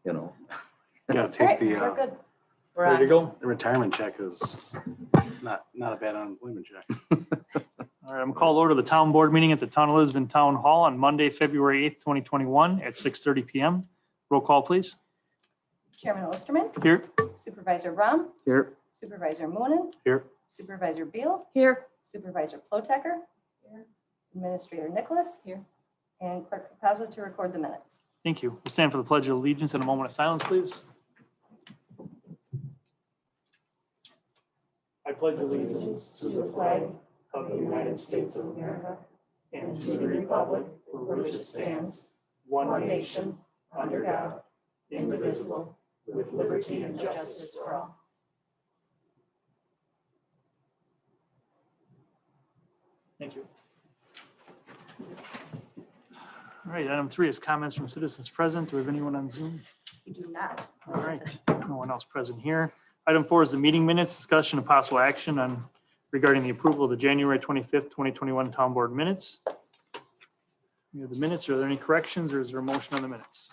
you know. Gotta All take right, we're the good. We're Ready to on. go? retirement check is not a bad unemployment check. All right, I'm called over to the town board meeting at the Town of Lisbon Town Hall on Monday, February 8th, 2021 at 6:30 PM. Roll call, please. Chairman Osterman, Here. Supervisor Rom, Here, Supervisor Moonen, Here, Supervisor Beal, Here. Supervisor Plotecker, Administrator Nicholas, Here. and Clerk Capazzo to record the minutes. Thank you. We'll stand for the Pledge of Allegiance in a moment of silence, please. I pledge allegiance to the flag of the United States of America and to the republic for which it stands, one nation, under God, indivisible, with liberty and justice for all. Thank you. All right, item 3 is comments from citizens present. Do we have anyone on Zoom? We do not. All right, no one else present here. Item 4 is the meeting minutes, discussion of possible action on regarding the approval of the January 25th, 2021 Town Board minutes. We have the minutes. Are there any corrections or is there a motion on the minutes?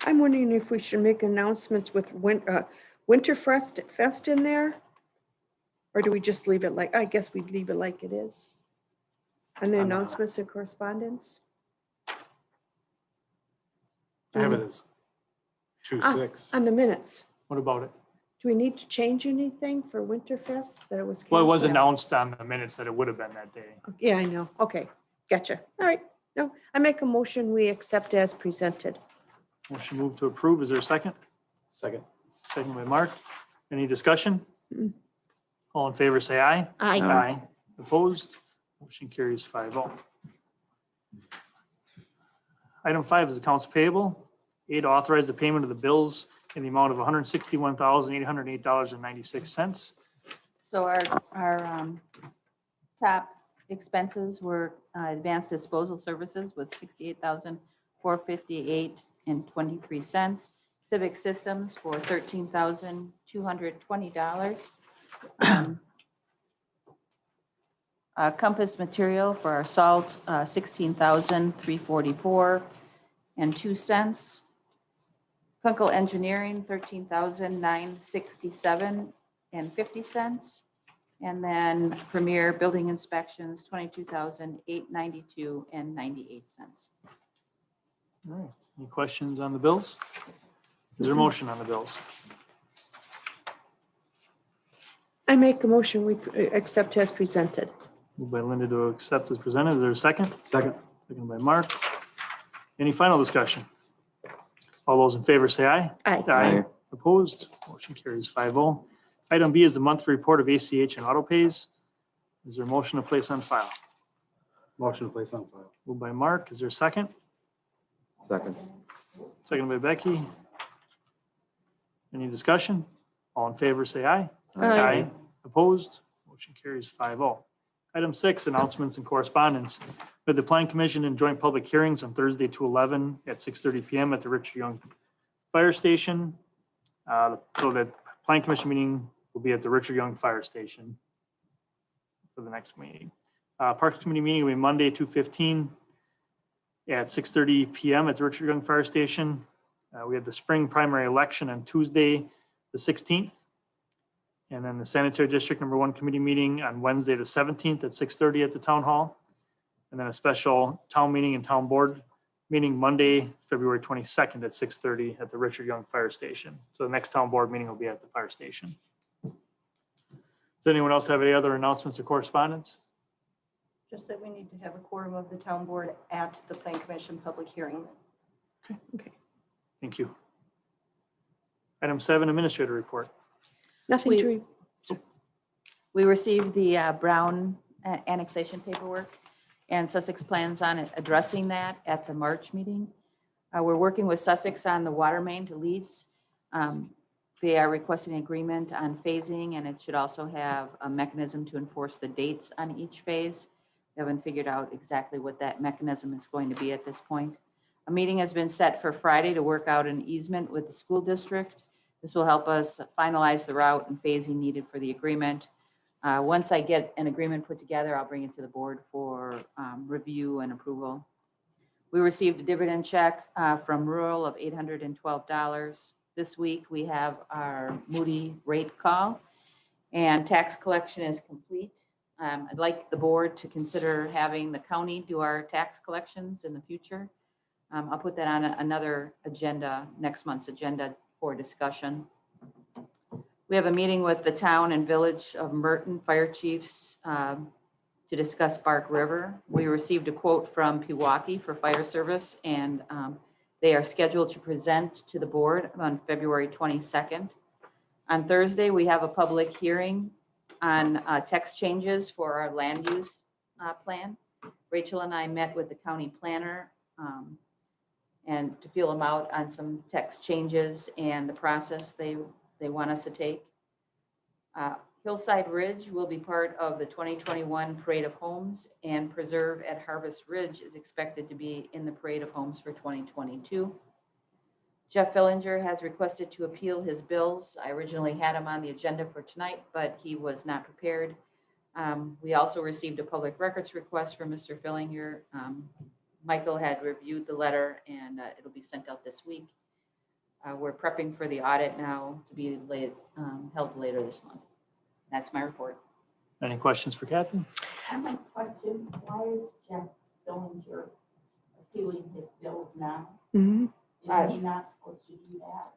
I'm wondering if we should make announcements with Winterfest in there? Or do we just leave it like, I guess we'd leave it like it is. And the I'm not- announcements and correspondence? I have it as 2/6. On the minutes. What about it? Do we need to change anything for Winterfest that it was? Well, it was canceled? announced on the minutes that it would have been that day. Yeah, I know. Okay, gotcha. All right. No, I make a motion, we accept as presented. Motion moved to approve. Is there a second? Second. Second by Mark. Any discussion? Mm. All in favor, say aye. Aye. Aye. Opposed? Motion carries 5-0. Item 5 is accounts payable. A, to authorize the payment of the bills in the amount of $161,808.96. So our top expenses were advanced disposal services with $68,458.23. Civic Systems for $13,220. Compass Material for our salt, $16,344.02. Kunkel Engineering, $13,967.50. And then Premier Building Inspections, $22,892.98. All right. Any questions on the bills? Is there a motion on the bills? I make a motion, we accept as presented. Moved by Linda to accept as presented. Is there a second? Second. Second by Mark. Any final discussion? All those in favor say aye. Aye. Aye. Opposed? Motion carries 5-0. Item B is the monthly report of ACH and auto pays. Is there a motion to place on file? Motion to place on file. Moved by Mark. Is there a second? second. Second by Becky. Any discussion? All in favor say aye. Aye. Opposed? Motion carries 5-0. Item 6, announcements and correspondence. With the Plan Commission and joint public hearings on Thursday, 2/11 at 6:30 PM at the Richard Young Fire Station. So the Plan Commission meeting will be at the Richard Young Fire Station for the next meeting. Parks Committee meeting will be Monday, 2/15 at 6:30 PM at the Richard Young Fire Station. We have the spring primary election on Tuesday, the 16th. And then the Sanitary District Number 1 Committee meeting on Wednesday, the 17th at 6:30 at the Town Hall. And then a special town meeting and town board meeting Monday, February 22nd at 6:30 at the Richard Young Fire Station. So the next town board meeting will be at the fire station. Does anyone else have any other announcements or correspondence? Just that we need to have a quorum of the town board at the Plan Commission public hearing. Okay. Thank you. Item 7, Administrator Report. Nothing to, We received the Brown annexation paperwork, and Sussex plans on addressing that at the March meeting. We're working with Sussex on the water main to Leeds. They are requesting agreement on phasing, and it should also have a mechanism to enforce the dates on each phase. We haven't figured out exactly what that mechanism is going to be at this point. A meeting has been set for Friday to work out an easement with the school district. This will help us finalize the route and phasing needed for the agreement. Once I get an agreement put together, I'll bring it to the board for review and approval. We received a dividend check from rural of $812. This week, we have our Moody rate call, and tax collection is complete. I'd like the board to consider having the county do our tax collections in the future. I'll put that on another agenda, next month's agenda for discussion. We have a meeting with the town and village of Merton fire chiefs to discuss Bark River. We received a quote from Pewaukee for fire service, and they are scheduled to present to the board on February 22nd. On Thursday, we have a public hearing on text changes for our land use plan. Rachel and I met with the county planner and to feel them out on some text changes and the process they want us to take. Hillside Ridge will be part of the 2021 Parade of Homes, and Preserve at Harvest Ridge is expected to be in the Parade of Homes for 2022. Jeff Fillinger has requested to appeal his bills. I originally had him on the agenda for tonight, but he was not prepared. We also received a public records request from Mr. Fillinger. Michael had reviewed the letter, and it'll be sent out this week. We're prepping for the audit now to be held later this month. That's my report. Any questions for Kathy? I have a question. Why is Jeff Fillinger appealing his bills now? Mhm. Is he not supposed to do that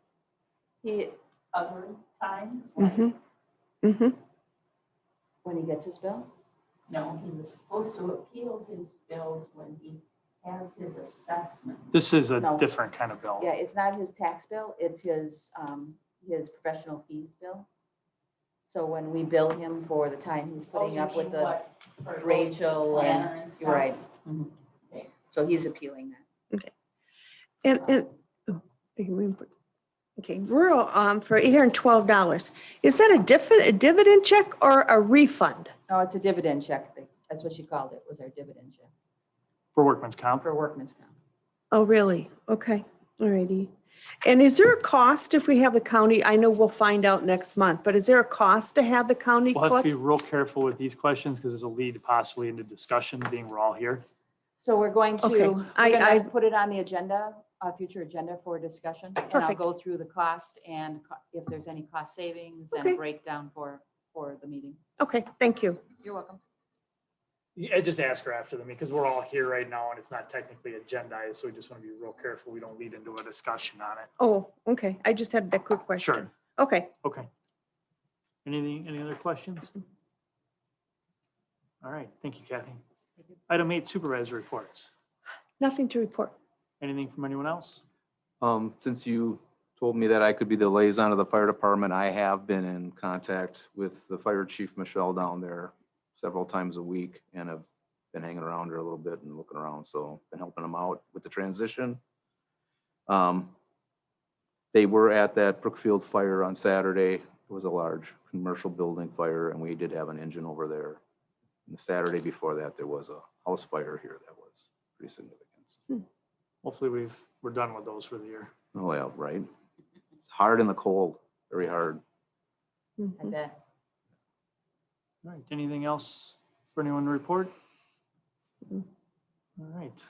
He, other times? Like, Mhm. Mhm. when he gets his bill? no, he was supposed to appeal his bills when he has his assessment. This is a No. different kind of bill. Yeah, it's not his tax bill, it's his professional fees bill. So when we bill him for the time he's Oh, putting you up with mean the what, for Rachel planner and, and stuff? you're right. Mhm. Okay. So he's appealing that. And, oh, okay, rural, for $812, is that a dividend check or a refund? No, it's a dividend check. That's what she called it, was our dividend check For workman's comp. for workman's comp. Oh, really? Okay, all righty. And is there a cost if we have the county? I know we'll find out next month, but is there a cost to have the county We'll have to be collect? real careful with these questions because this will lead possibly into discussion, being we're all here. So we're going Okay, to, I- put it on the agenda, a future agenda for discussion. And I'll Perfect. go through the cost and if there's any cost savings and Okay. a breakdown for the meeting. Okay, thank you. You're welcome. I just ask her after the meeting because we're all here right now and it's not technically agendized. So we just want to be real careful. We don't lead into a discussion on it. Oh, okay, I just had that quick question. Sure. Okay, Okay. Any other questions? All right. Thank you, Kathy. Thank you. Item 8, supervisor reports. nothing to report. Anything from anyone else? Since you told me that I could be the liaison of the fire department, I have been in contact with the fire chief, Michelle, down there several times a week and have been hanging around her a little bit and looking around. So been helping them out with the transition. They were at that Brookfield fire on Saturday. It was a large commercial building fire and we did have an engine over there. And the Saturday before that, there was a house fire here that was pretty significant. Hopefully we're done with those for the year. Oh, yeah, right. It's hard in the cold, very hard. I Mhm. bet. All right. Anything else for anyone to report? Mm. All right.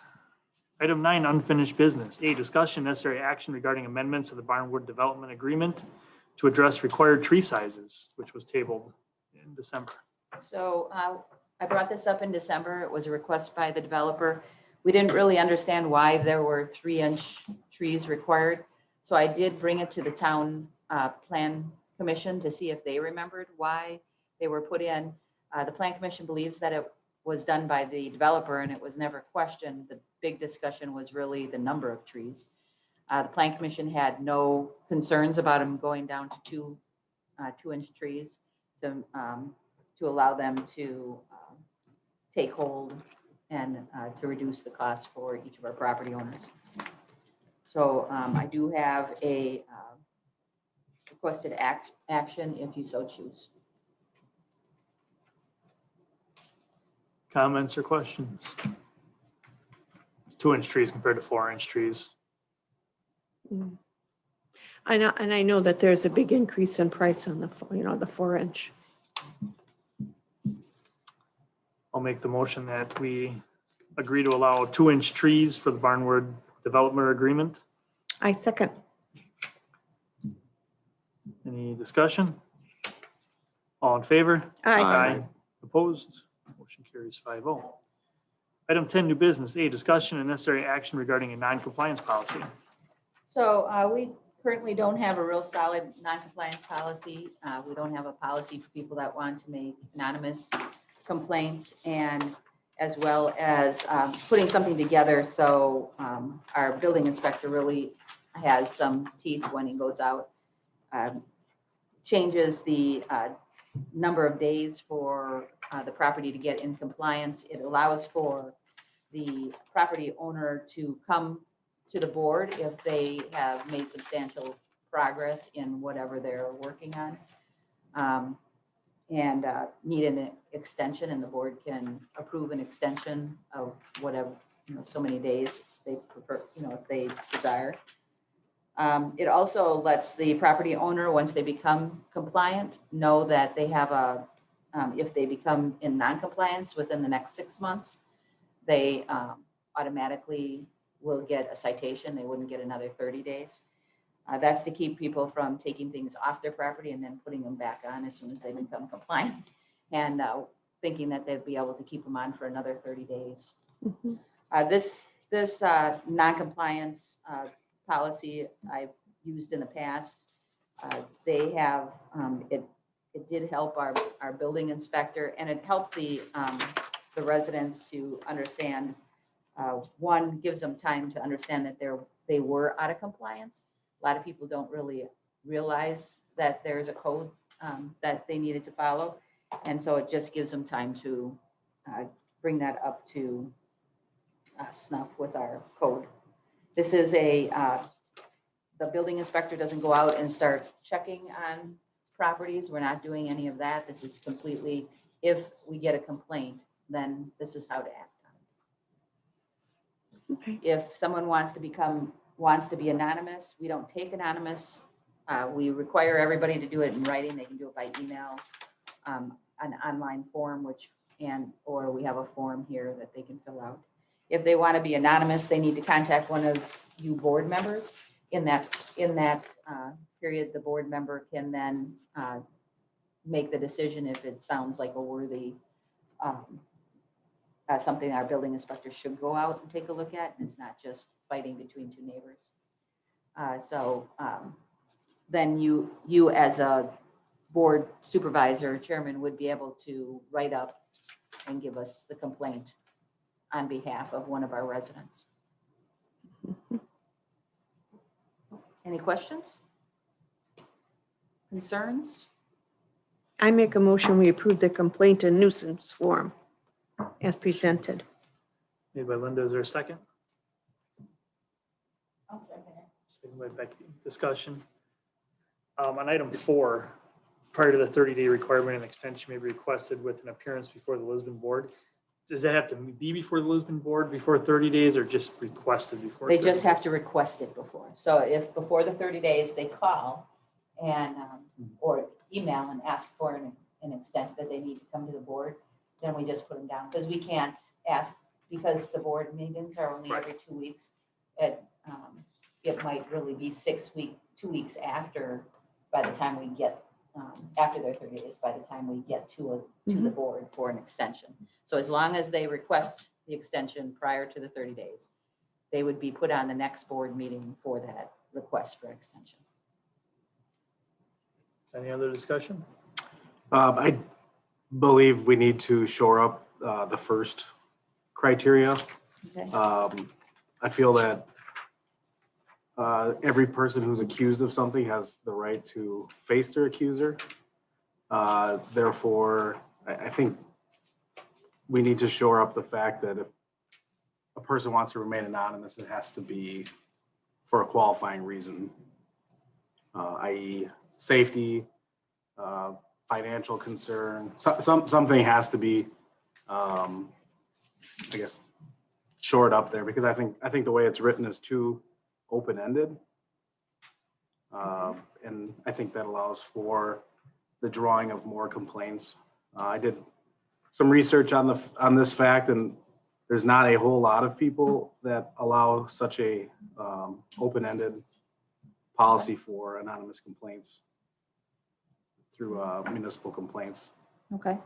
Item 9, unfinished business. A, discussion necessary action regarding amendments to the Barnwood Development Agreement to address required tree sizes, which was tabled in December. So I brought this up in December. It was a request by the developer. We didn't really understand why there were 3-inch trees required. So I did bring it to the town plan commission to see if they remembered why they were put in. The plan commission believes that it was done by the developer and it was never questioned. The big discussion was really the number of trees. The plan commission had no concerns about them going down to 2-inch trees to allow them to take hold and to reduce the cost for each of our property owners. So I do have a requested action if you so choose. Comments or questions? 2-inch trees compared to 4-inch trees. Mm. I know that there's a big increase in price on the 4-inch. I'll make the motion that we agree to allow 2-inch trees for the Barnwood Development Agreement. I second. Any discussion? All in favor? Aye. Opposed? Motion carries 5-0. Item 10, new business. A, discussion and necessary action regarding a non-compliance policy. So we currently don't have a real solid non-compliance policy. We don't have a policy for people that want to make anonymous complaints, and as well as putting something together so our building inspector really has some teeth when he goes out. Changes the number of days for the property to get in compliance. It allows for the property owner to come to the board if they have made substantial progress in whatever they're working on. And need an extension, and the board can approve an extension of whatever, so many days they prefer, if they desire. It also lets the property owner, once they become compliant, know that they have if they become in non-compliance within the next 6 months, they automatically will get a citation. They wouldn't get another 30 days. That's to keep people from taking things off their property and then putting them back on as soon as they become compliant, and thinking that they'd be able to keep them on for another 30 days. Mhm. This non-compliance policy I've used in the past. They have, it did help our building inspector, and it helped the residents to understand. One, gives them time to understand that they were out of compliance. A lot of people don't really realize that there's a code that they needed to follow. And so it just gives them time to bring that up to snuff with our code. This is the building inspector doesn't go out and start checking on properties. We're not doing any of that. This is completely, if we get a complaint, then this is how to act on it. Okay. If someone wants to be anonymous, we don't take anonymous. We require everybody to do it in writing. They can do it by email, an online form, or we have a form here that they can fill out. If they want to be anonymous, they need to contact one of you board members. In that period, the board member can then make the decision if it sounds like a worthy something our building inspector should go out and take a look at, and it's not just fighting between two neighbors. Then you as a board supervisor, chairman, would be able to write up and give us the complaint on behalf of one of our residents. Any questions? Concerns? I make a motion, we approve the complaint and nuisance form as presented. Made by Linda, is there a second? I'll second it. Second by Becky. Discussion. On item 4, prior to the 30-day requirement, an extension may be requested with an appearance before the Lisbon board. Does that have to be before the Lisbon board before 30 days, or just requested before? They 30 just have days? to request it before. So if before the 30 days, they call and, or email and ask for an extent that they need to come to the board, then we just put them down, because we can't ask, because the board meetings are only every 2 weeks. It might really be 2 weeks after, by the time we get, after their 30 days, by the time we get to the board for an extension. So as long as they request the extension prior to the 30 days, they would be put on the next board meeting for that request for extension. Any other discussion? I believe we need to shore up the first criteria. Okay. I feel that every person who's accused of something has the right to face their accuser. Therefore, I think we need to shore up the fact that if a person wants to remain anonymous, it has to be for a qualifying reason, i.e. safety, financial concern. Something has to be, I guess, shored up there, because I think the way it's written is too open-ended. And I think that allows for the drawing of more complaints. I did some research on this fact, and there's not a whole lot of people that allow such a open-ended policy for anonymous complaints through municipal complaints. Okay.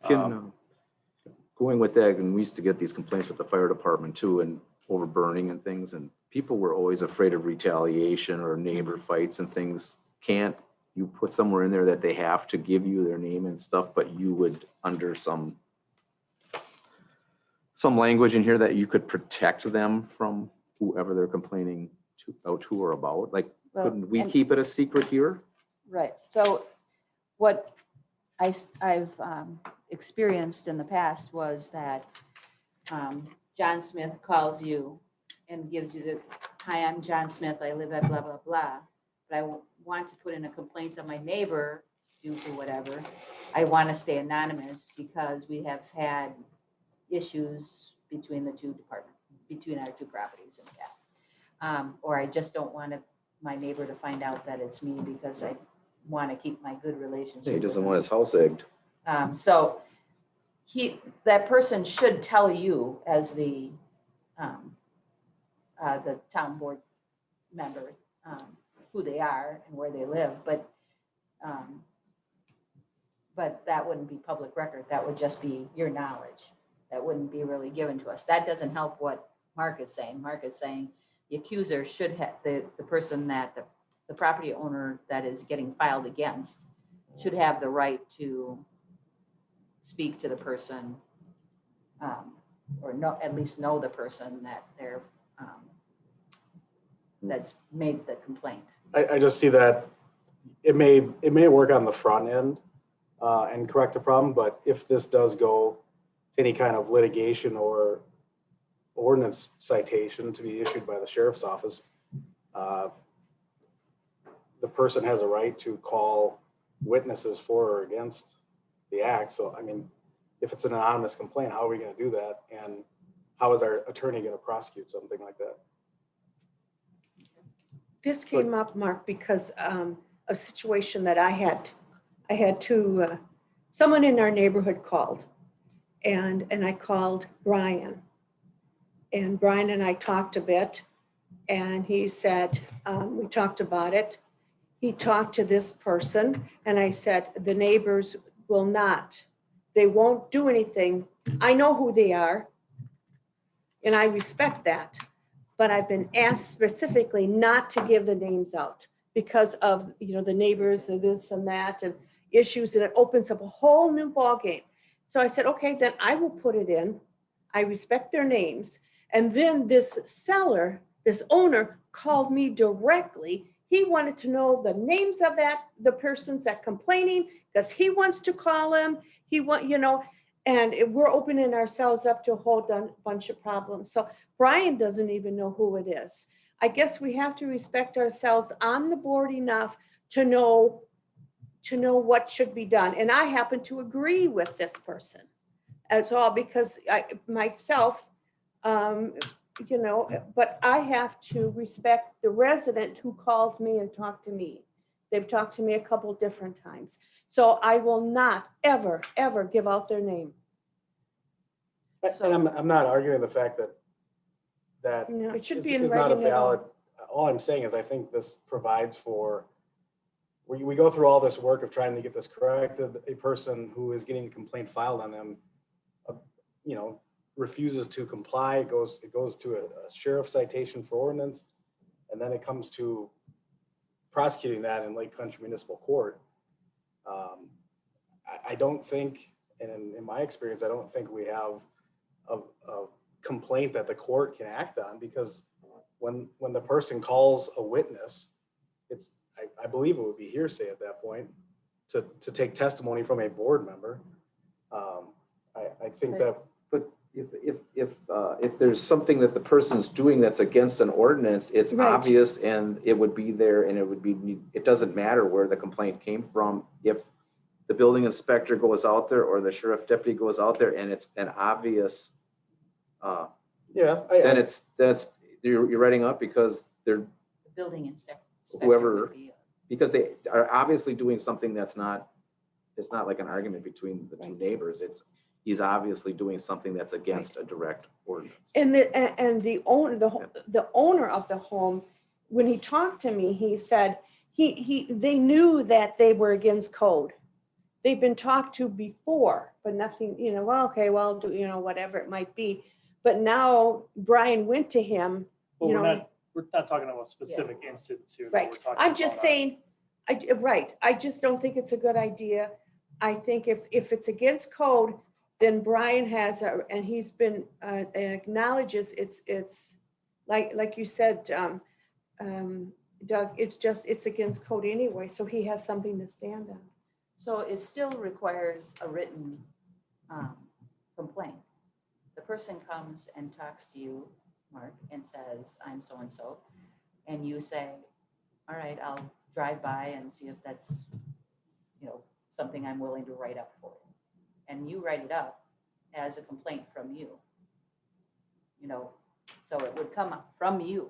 Going with that, and we used to get these complaints with the fire department too, and over burning and things, and people were always afraid of retaliation or neighbor fights and things. Can't you put somewhere in there that they have to give you their name and stuff, but you would, under some language in here that you could protect them from whoever they're complaining to or about? Like, Well, couldn't we and- keep it a secret here? Right. So what I've experienced in the past was that John Smith calls you and gives you the, hi, I'm John Smith, I live at blah, blah, blah. But I want to put in a complaint on my neighbor due to whatever. I want to stay anonymous because we have had issues between the two departments, between our two properties in the past. Or I just don't want my neighbor to find out that it's me because I want to keep my good relationship. He with doesn't him. want his house egged. So that person should tell you as the town board member, who they are and where they live, but that wouldn't be public record. That would just be your knowledge. That wouldn't be really given to us. That doesn't help what Mark is saying. Mark is saying the accuser should have, the person that, the property owner that is getting filed against should have the right to speak to the person, or at least know the person that they're, that's made the complaint. I just see that it may work on the front end and correct the problem, but if this does go to any kind of litigation or ordinance citation to be issued by the sheriff's office, the person has a right to call witnesses for or against the act. So, I mean, if it's an anonymous complaint, how are we going to do that? And how is our attorney going to prosecute something like that? This came up, Mark, because a situation that I had someone in our neighborhood called, and I called Brian. And Brian and I talked a bit, and he said, we talked about it. He talked to this person, and I said, the neighbors will not, they won't do anything. I know who they are, and I respect that. But I've been asked specifically not to give the names out because of, the neighbors and this and that and issues, and it opens up a whole new ballgame. So I said, okay, then I will put it in. I respect their names. And then this seller, this owner called me directly. He wanted to know the names of the persons that complaining, because he wants to call them. And we're opening ourselves up to a whole bunch of problems. So Brian doesn't even know who it is. I guess we have to respect ourselves on the board enough to know what should be done. And I happen to agree with this person as all, because but I have to respect the resident who called me and talked to me. They've talked to me a couple different times. So I will not ever, ever give out their name. And I'm not arguing the fact that It should is be in is not a writing at all. valid. All I'm saying is I think this provides for, we go through all this work of trying to get this corrected. A person who is getting a complaint filed on them, refuses to comply, it goes to a sheriff's citation for ordinance, and then it comes to prosecuting that in Lake Country Municipal Court. I don't think, and in my experience, I don't think we have a complaint that the court can act on, because when the person calls a witness, I believe it would be hearsay at that point to take testimony from a board member. I think that. But if there's something that the person's doing that's against an ordinance, it's Right. obvious and it would be there, and it doesn't matter where the complaint came from. If the building inspector goes out there or the sheriff deputy goes out there and it's an obvious, Yeah. then you're writing up because The building inspector. Whoever- would be- because they are obviously doing something that's not, it's not like an argument between the two neighbors. he's obviously doing something that's against a direct ordinance. And the owner of the home, when he talked to me, he said, they knew that they were against code. They've been talked to before, but nothing, well, okay, well, whatever it might be. But now Brian went to him, Well, you we're know, not talking about specific incidents here. right. I'm just saying, right, I just don't think it's a good idea. I think if it's against code, then Brian has, and he's been, acknowledges it's like you said, Doug, it's against code anyway, so he has something to stand on. So it still requires a written complaint. The person comes and talks to you, Mark, and says, I'm so-and-so, and you say, all right, I'll drive by and see if that's, something I'm willing to write up for you. And you write it up as a complaint from you. So it would come up from you.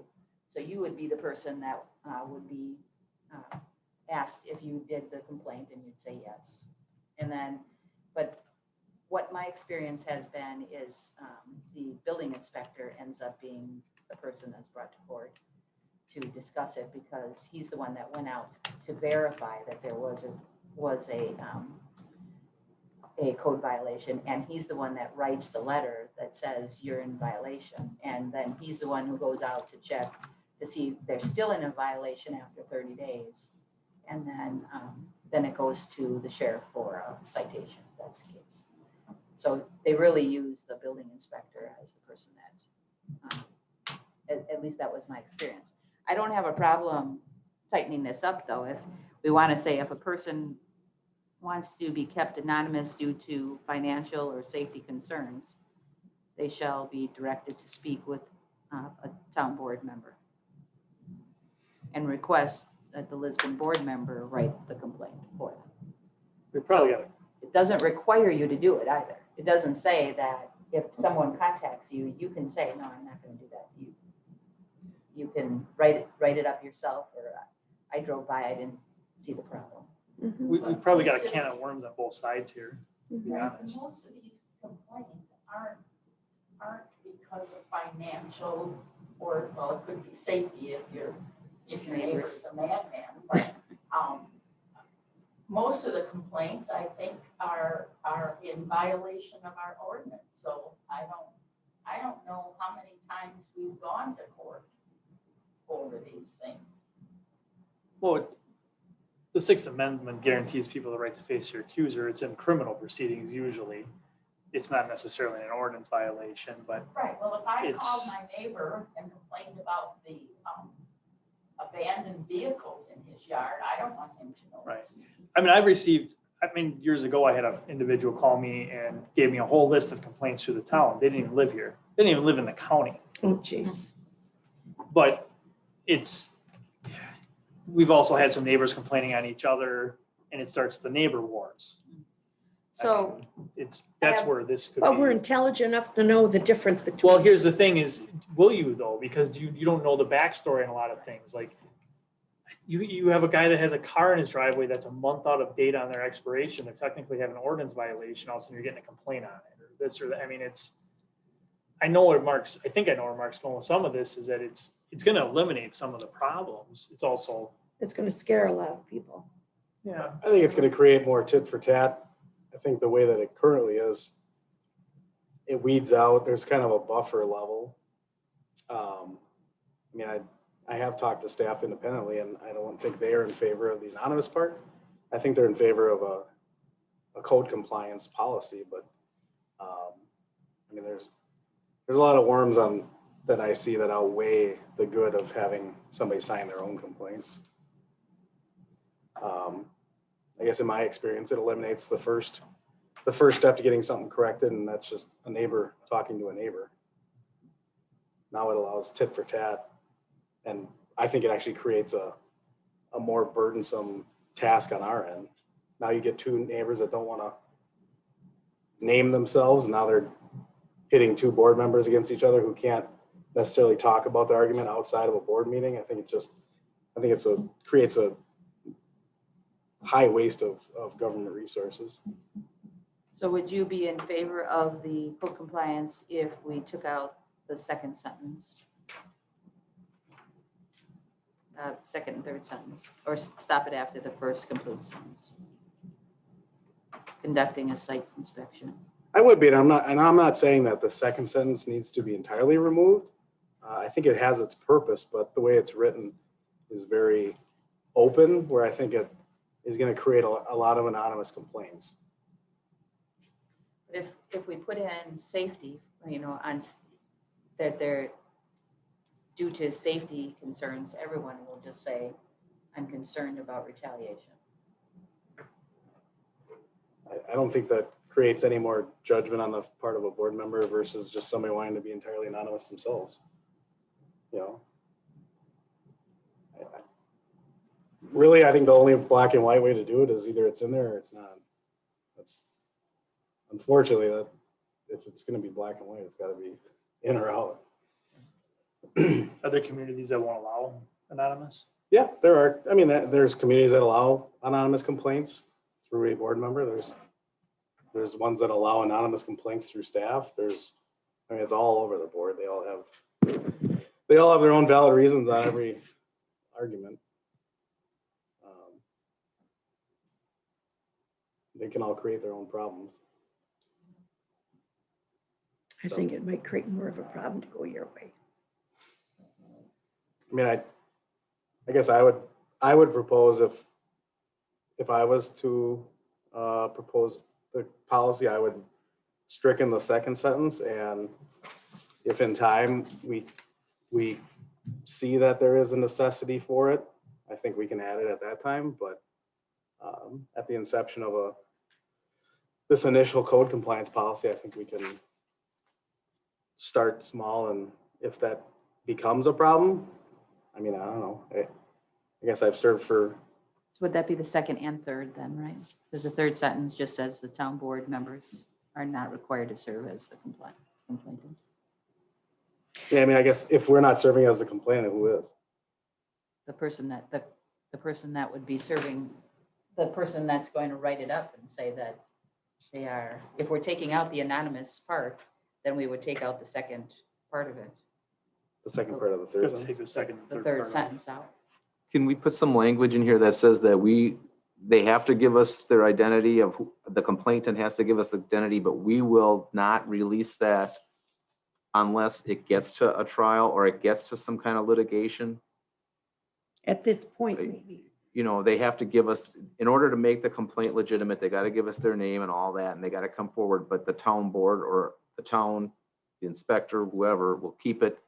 So you would be the person that would be asked if you did the complaint, and you'd say yes. And then, but what my experience has been is the building inspector ends up being the person that's brought to court to discuss it, because he's the one that went out to verify that there was a code violation, and he's the one that writes the letter that says you're in violation. And then he's the one who goes out to check to see if they're still in a violation after 30 days. And then it goes to the sheriff for a citation, if that's the case. So they really use the building inspector as the person that, at least that was my experience. I don't have a problem tightening this up, though. If we want to say if a person wants to be kept anonymous due to financial or safety concerns, they shall be directed to speak with a town board member and request that the Lisbon board member write the complaint for them. We probably got It doesn't require you to do it either. It doesn't say that if someone contacts you, you can say, no, I'm not going to do that. You can write it up yourself, or I drove by, I didn't see the problem. we've probably got a can of worms on both sides here, to be Right, honest. and most of these complaints aren't because of financial, or, well, it could be safety if your neighbor's a madman, but, most of the complaints, I think, are in violation of our ordinance, so I don't know how many times we've gone to court over these things. Well, the Sixth Amendment guarantees people the right to face your accuser. It's in criminal proceedings usually. It's not necessarily an ordinance violation, but Right, well, if I It's- called my neighbor and complained about the abandoned vehicles in his yard, I don't want him to know. Right. it's- years ago, I had an individual call me and gave me a whole list of complaints through the town. They didn't even live here. They didn't even live in the county. Oh, jeez. But we've also had some neighbors complaining on each other, and it starts the neighbor wars. So That's where this could But we're be. intelligent enough to know the difference between. Well, here's the thing is, will you though? Because you don't know the backstory on a lot of things. Like you have a guy that has a car in his driveway that's a month out of date on their expiration. They technically have an ordinance violation. All of a sudden you're getting a complaint on it, or this or that. I mean, I know where Mark's going with some of this, is that it's going to eliminate some of the problems. It's also, It's going to scare a lot of people. yeah, I think it's going to create more tit for tat. I think the way that it currently is, it weeds out, there's kind of a buffer level. I have talked to staff independently, and I don't think they are in favor of the anonymous part. I think they're in favor of a code compliance policy, but there's a lot of worms that I see that outweigh the good of having somebody sign their own complaint. I guess in my experience, it eliminates the first step to getting something corrected, and that's just a neighbor talking to a neighbor. Now it allows tit for tat, and I think it actually creates a more burdensome task on our end. Now you get two neighbors that don't want to name themselves, and now they're pitting two board members against each other who can't necessarily talk about the argument outside of a board meeting. I think it creates a high waste of government resources. So would you be in favor of the code compliance if we took out the second sentence? Second and third sentence, or stop it after the first complete sentence? Conducting a site inspection. I would be, and I'm not saying that the second sentence needs to be entirely removed. I think it has its purpose, but the way it's written is very open, where I think it is going to create a lot of anonymous complaints. If we put in safety, that they're due to safety concerns, everyone will just say, I'm concerned about retaliation. I don't think that creates any more judgment on the part of a board member versus just somebody wanting to be entirely anonymous themselves. Really, I think the only black and white way to do it is either it's in there or it's not. That's unfortunately that if it's going to be black and white, it's got to be in or out. Other communities that won't allow anonymous? Yeah, there are. I mean, there's communities that allow anonymous complaints through a board member. There's ones that allow anonymous complaints through staff. It's all over the board. They all have their own valid reasons on every argument. They can all create their own problems. I think it might create more of a problem to go your way. I mean, I guess I would propose if I was to propose the policy, I would stricken the second sentence, and if in time we see that there is a necessity for it, I think we can add it at that time. But at the inception of this initial code compliance policy, I think we can start small, and if that becomes a problem, I mean, I don't know. I guess I've served for. So would that be the second and third then, right? Because the third sentence just says the town board members are not required to serve as the complainant. Yeah, I mean, I guess if we're not serving as the complainant, who is? The person that would be serving, the person that's going to write it up and say that they are, if we're taking out the anonymous part, then we would take out the second part of it, The second part of the third Let's one. take the second, the third third part out. sentence out. Can we put some language in here that says that they have to give us their identity of the complainant has to give us the identity, but we will not release that unless it gets to a trial or it gets to some kind of litigation? At this point, maybe. They have to give us, in order to make the complaint legitimate, they got to give us their name and all that, and they got to come forward, but the town board or the town, the inspector, whoever will keep it.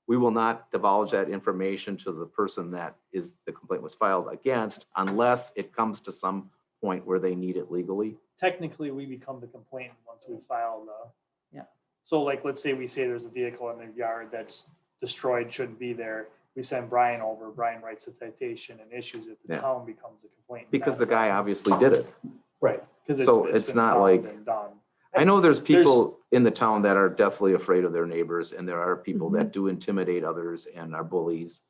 We will not divulge that information to the person that the complaint was filed against unless it comes to some point where they need it legally. Technically, we become the complainant once we file the. Yeah. So like, let's say we say there's a vehicle in the yard that's destroyed, shouldn't be there. We send Brian over, Brian writes a citation and issues it, the Yeah. town becomes the complainant. Because the guy obviously did it. Right. Because so it's been not found like- and done. I know there's people in the town that are deathly afraid of their neighbors, and there are people that do intimidate others and are bullies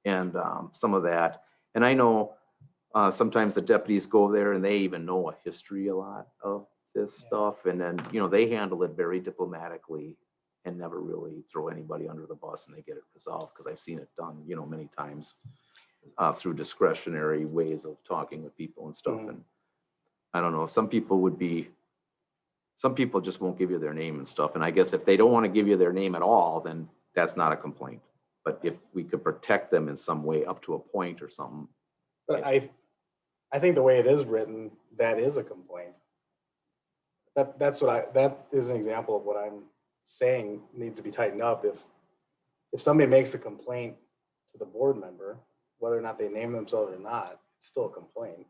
and some of that. And I know sometimes the deputies go there and they even know a history a lot of this stuff. And then, they handle it very diplomatically and never really throw anybody under the bus, and they get it resolved, because I've seen it done, many times through discretionary ways of talking with people and stuff. Mhm. And I don't know, some people just won't give you their name and stuff. And I guess if they don't want to give you their name at all, then that's not a complaint. But if we could protect them in some way up to a point or something. But I think the way it is written, that is a complaint. That is an example of what I'm saying needs to be tightened up. If somebody makes a complaint to the board member, whether or not they name themselves or not, it's still a complaint.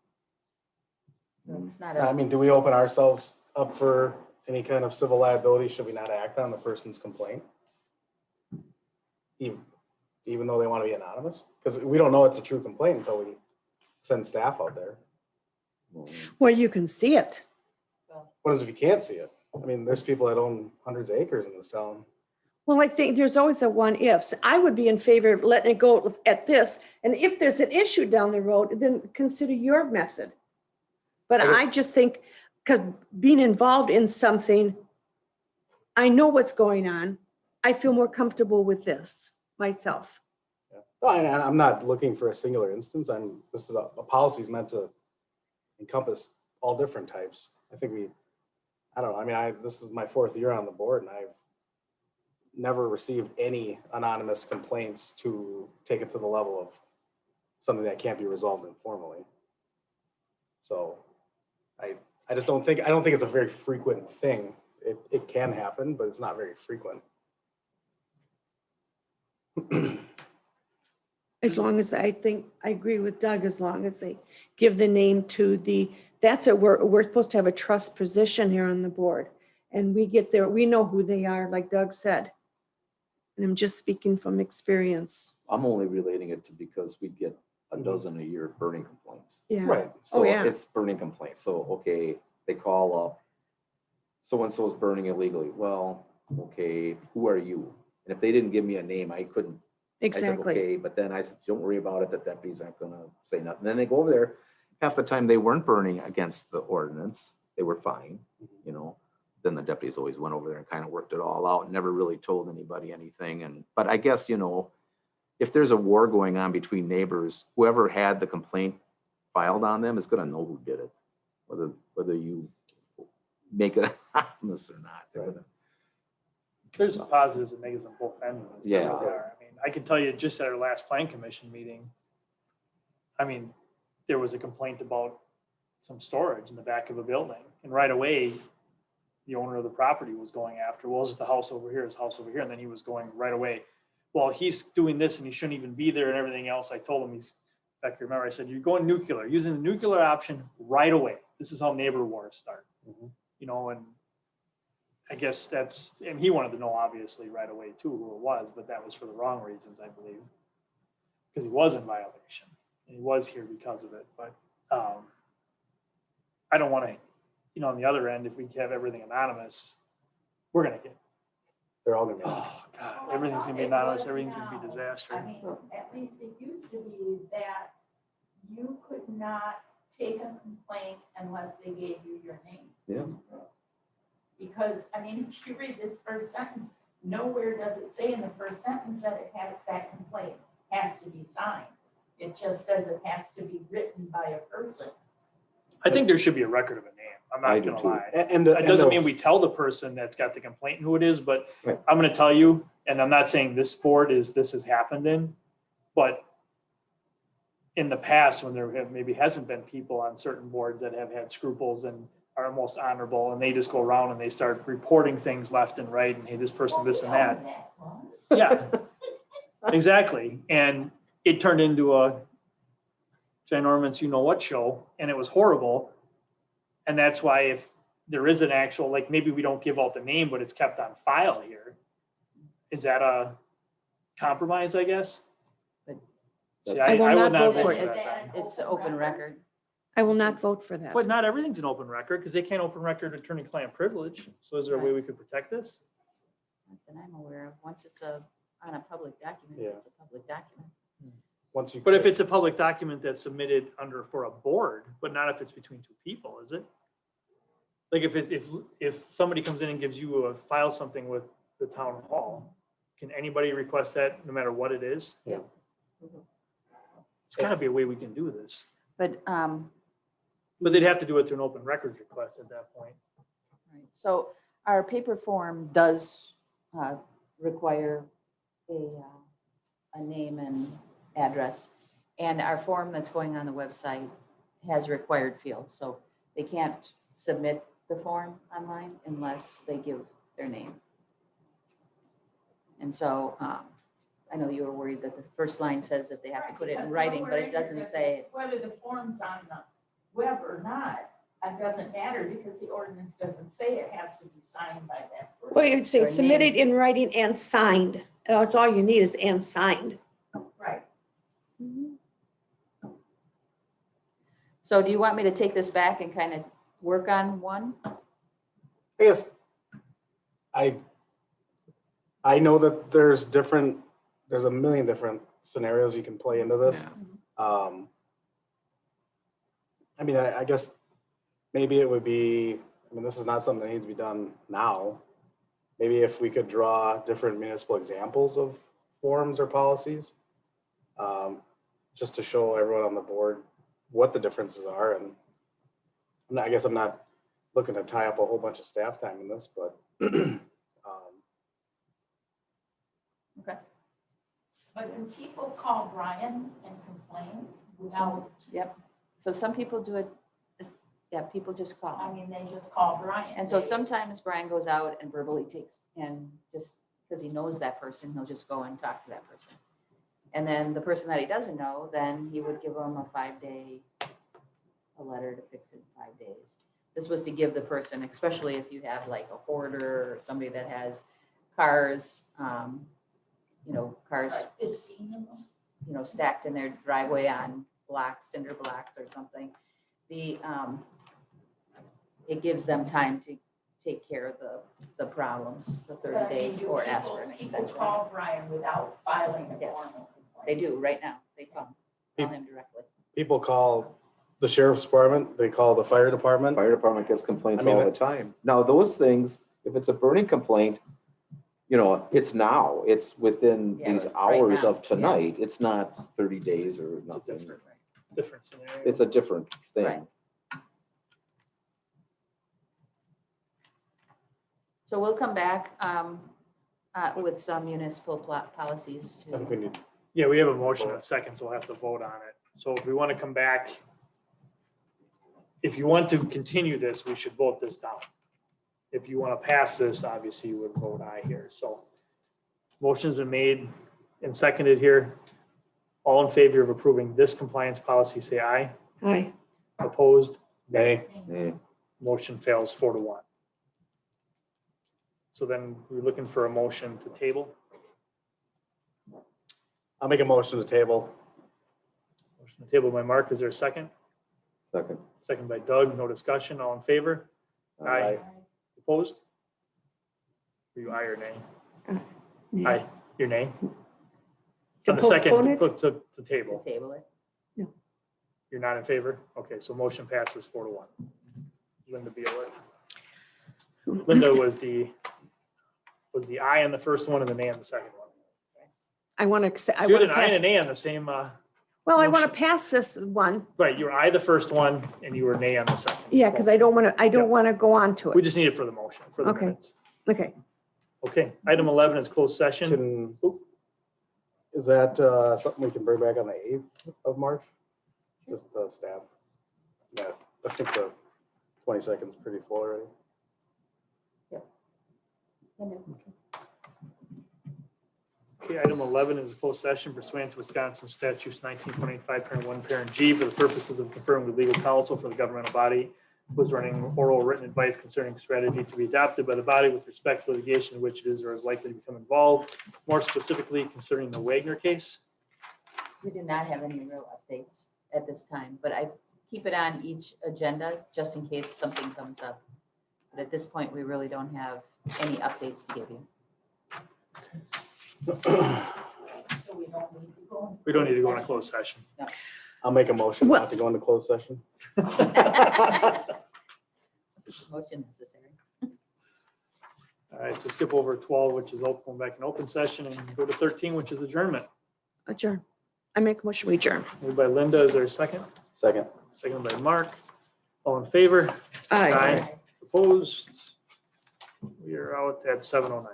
It's not I mean, do we open ourselves up for any kind of civil liability should we not act on the person's complaint? Even though they want to be anonymous? Because we don't know it's a true complaint until we send staff out there. Well, you can see it. What if you can't see it? I mean, there's people that own hundreds of acres in this town. Well, I think there's always a what ifs. I would be in favor of letting it go at this. And if there's an issue down the road, then consider your method. But Okay. I just think because being involved in something, I know what's going on. I feel more comfortable with this myself. Yeah. No, and I'm not looking for a singular instance. This is a policy is meant to encompass all different types. I think I don't know. I mean, this is my 4th year on the board, and I've never received any anonymous complaints to take it to the level of something that can't be resolved informally. So I just don't think it's a very frequent thing. It can happen, but it's not very frequent. As long as I agree with Doug, as long as they give the name to that's it. We're supposed to have a trust position here on the board. And we get there, we know who they are, like Doug said. And I'm just speaking from experience. I'm only relating it to because we get a dozen a year burning complaints. Yeah. Right. So yeah. it's burning complaints. So, okay, they call up, so-and-so is burning illegally. Well, okay, who are you? And if they didn't give me a name, I couldn't. I said, Exactly. okay, but then I said, don't worry about it. The deputies aren't gonna say nothing. Then they go over there. Half the time they weren't burning against the ordinance. They were fine, you know. Then the deputies always went over there and kind of worked it all out, never really told anybody anything. But I guess, you know, if there's a war going on between neighbors, whoever had the complaint filed on them is gonna know who did it, whether you make it anonymous or not. They're gonna- There's positives and negatives on both ends of this. Yeah. There are. I mean, I can tell you just at our last plan commission meeting, I mean, there was a complaint about some storage in the back of a building. And right away, the owner of the property was going after, well, is it the house over here, his house over here? And then he was going right away, well, he's doing this and he shouldn't even be there and everything else. I told him, in fact, remember I said, you're going nuclear, using the nuclear option right away. This is how neighbor wars start. Mhm. You know, and I guess and he wanted to know obviously right away too who it was, but that was for the wrong reasons, I believe. Because he was in violation and he was here because of it. But I don't want to, you know, on the other end, if we have everything anonymous, we're going to get, They're all gonna be. oh God, everything's going to be anonymous. Everything's going to be a disaster. I mean, at least it used to be that you could not take a complaint unless they gave you your name. Yeah. Because, I mean, if you read this first sentence, nowhere does it say in the first sentence that that complaint has to be signed. It just says it has to be written by a person. I think there should be a record of a name. I'm I not do going to too. lie. And It doesn't mean we tell the person that's got the complaint who it is, but Right. I'm gonna tell you, and I'm not saying this board this has happened in, but in the past, when there maybe hasn't been people on certain boards that have had scruples and are most honorable, and they just go around and they start reporting things left and right, and hey, this person, this and that. Yeah, exactly. And it turned into a ginormous you-know-what show, and it was horrible. And that's why if there is an actual, like, maybe we don't give out the name, but it's kept on file here. Is that a compromise, I guess? But- See, I will I would not vote vote for for it. that. It's an open record. I will not vote for that. But not everything's an open record, because they can't open record attorney-client privilege. So is there a way we could protect this? Not that I'm aware of. Once it's on a public document, Yeah. it's a public document. Once you. But if it's a public document that's submitted for a board, but not if it's between two people, is it? Like if somebody comes in and gives you file something with the town hall, can anybody request that no matter what it is? Yeah. There's gotta be a way we can do this, But, but they'd have to do it through an open records request at that point. right, so our paper form does require a name and address. And our form that's going on the website has required fields, so they can't submit the form online unless they give their name. And so I know you were worried that the first line says that they have to put it in writing, but it doesn't say, Whether the form's on the web or not, it doesn't matter because the ordinance doesn't say it has to be signed by that person. Well, you'd say Or submitted name. in writing and signed. That's all you need is and signed. Right. so do you want me to take this back and kind of work on one? I guess I know that there's a million different scenarios you can play into this. Yeah. I mean, I guess maybe it would be, I mean, this is not something that needs to be done now. Maybe if we could draw different municipal examples of forms or policies, just to show everyone on the board what the differences are. And I guess I'm not looking to tie up a whole bunch of staff time in this, but Okay. But do people call Brian and complain without, Yep. So some people do it, yeah, people just call. I mean, they just call Brian? And so They- sometimes Brian goes out and verbally takes, and just because he knows that person, he'll just go and talk to that person. And then the person that he doesn't know, then he would give them a 5-day, a letter to fix it in 5 days. This was to give the person, especially if you have like a hoarder or somebody that has cars, cars, Like 15 of them? stacked in their driveway on blocks, cinder blocks or something. It gives them time to take care of the problems, the 30 But I mean, days, do or ask for an people extension. call Brian without filing a Yes. formal complaint? They do, right now. They call him directly. people call the sheriff's department, they call the fire department. Fire department gets complaints I mean, all the time. Now, those things, if it's a burning complaint, it's now, it's within Yeah, these right hours now, of tonight. It's not 30 days or It's a nothing. different scenario. It's a different Right. thing. So we'll come back with some municipal policies I think we to, need, Yeah, we have a motion and seconds, we'll have to vote on it. So if we want to come back, if you want to continue this, we should vote this down. If you want to pass this, obviously you would vote aye here. So motion's been made and seconded here. All in favor of approving this compliance policy, say aye. Aye. Opposed? nay, Eh, Motion fails 4-1. So then we're looking for a motion to table. I'll make a motion to table. Motion to table by Mark. Is there a second? Second. Second by Doug. No discussion. All in favor? Aye. Opposed? Are you aye or nay? Yeah. Aye. Your nay? To On the second, postpone it? put to to table. table it. You're not in favor? Okay, so motion passes 4-1. Linda Beal. Linda was the aye on the first one and the nay on the second one. I want to accept, I You had want an to aye and pass, a nay on the same, well, I want to motion. pass this one. right, you were aye the first one and you were nay on the second. Yeah, because I don't want to, I Yep. don't want to go on to We it. just need it for the motion, for the Okay. minutes. Okay. Okay, item 11 is closed session. Can, is that something we can bring back on the 8th of March? Just staff. Yeah, I think the 22nd is pretty full already. Okay, item 11 is a closed session pursuant to Wisconsin statutes 1925, parent 1, parent G, for the purposes of conferring with legal counsel for the governmental body who is running oral written advice concerning strategy to be adopted by the body with respect to litigation in which it is or is likely to become involved, more specifically concerning the Wagner case. We do not have any real updates at this time, but I keep it on each agenda just in case something comes up. But at this point, we really don't have any updates to give you. So we don't need to go. into We don't need to go into closed closed session. I'll make a motion What? not to go into closed session. Motion necessary. All right, so skip over 12, which is open, back in open session, and go to 13, which is adjournment. Adjourn. I make a motion, we adjourn. Moved by Linda, is there a second? Second. Second by Mark. All in favor? Aye. Opposed? We are out at 7:09.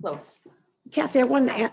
Close. Kathy, I want to